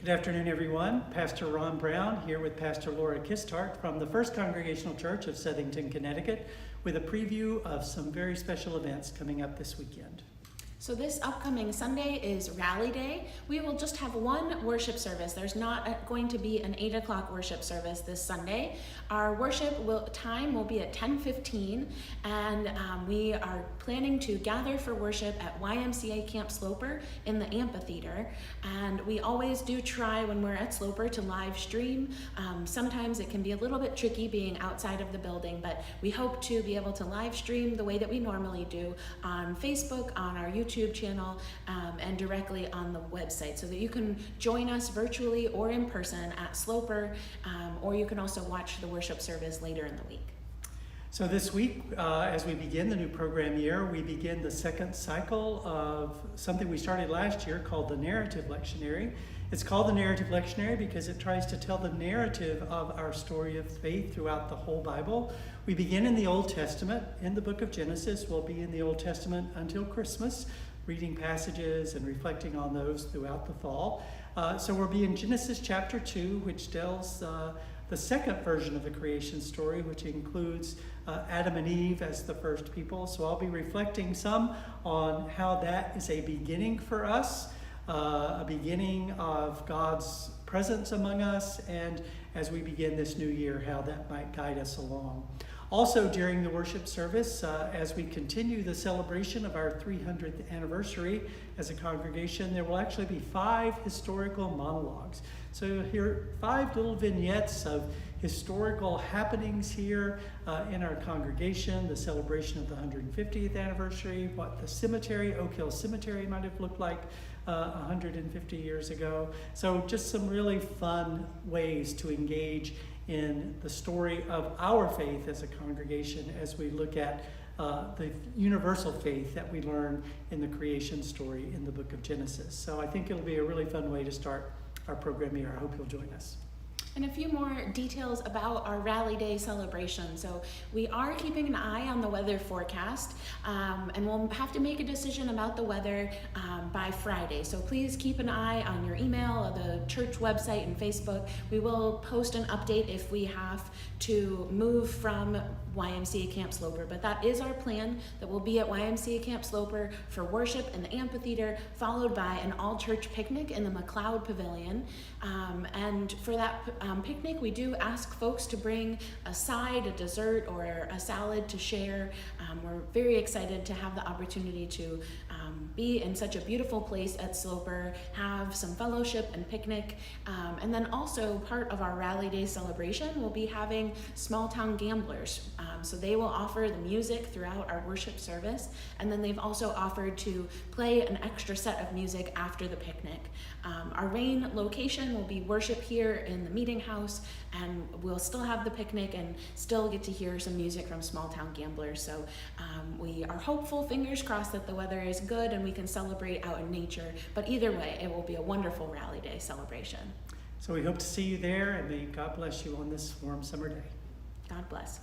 Good afternoon, everyone. Pastor Ron Brown here with Pastor Laura Kistart from the First Congregational Church of Southington, Connecticut, with a preview of some very special events coming up this weekend. So this upcoming Sunday is Rally Day. We will just have one worship service. There's not going to be an 8 o'clock worship service this Sunday. Our worship time will be at 10:15, and we are planning to gather for worship at YMCA Camp Sloper in the amphitheater. And we always do try when we're at Sloper to live stream. Sometimes it can be a little bit tricky being outside of the building, but we hope to be able to live stream the way that we normally do on Facebook, on our YouTube channel, and directly on the website, so that you can join us virtually or in person at Sloper, or you can also watch the worship service later in the week. So this week, as we begin the new program year, we begin the second cycle of something we started last year called the Narrative Lectionary. It's called the Narrative Lectionary because it tries to tell the narrative of our story of faith throughout the whole Bible. We begin in the Old Testament, in the book of Genesis. We'll be in the Old Testament until Christmas, reading passages and reflecting on those throughout the fall. So we'll be in Genesis chapter 2, which tells the second version of the creation story, which includes Adam and Eve as the first people. So I'll be reflecting some on how that is a beginning for us, a beginning of God's presence among us, and as we begin this new year, how that might guide us along. Also, during the worship service, as we continue the celebration of our 300th anniversary as a congregation, there will actually be 5 historical monologues. So you'll hear 5 little vignettes of historical happenings here in our congregation, the celebration of the 150th anniversary, what the cemetery, Oak Hill Cemetery, might have looked like 150 years ago. So just some really fun ways to engage in the story of our faith as a congregation as we look at the universal faith that we learn in the creation story in the book of Genesis. So I think it'll be a really fun way to start our program here. I hope you'll join us. And a few more details about our Rally Day celebration. So we are keeping an eye on the weather forecast, and we'll have to make a decision about the weather by Friday. So please keep an eye on your email, the church website, and Facebook. We will post an update if we have to move from YMCA Camp Sloper, but that is our plan, that we'll be at YMCA Camp Sloper for worship in the amphitheater, followed by an all-church picnic in the McLeod Pavilion. And for that picnic, we do ask folks to bring a side, a dessert, or a salad to share. We're very excited to have the opportunity to be in such a beautiful place at Sloper, have some fellowship and picnic, and then also part of our Rally Day celebration will be having small town gamblers. So they will offer the music throughout our worship service, and then they've also offered to play an extra set of music after the picnic. Our main location will be worship here in the meeting house, and we'll still have the picnic and still get to hear some music from small town gamblers. So we are hopeful, fingers crossed, that the weather is good and we can celebrate out in nature. But either way, it will be a wonderful Rally Day celebration. So we hope to see you there, and may God bless you on this warm summer day. God bless.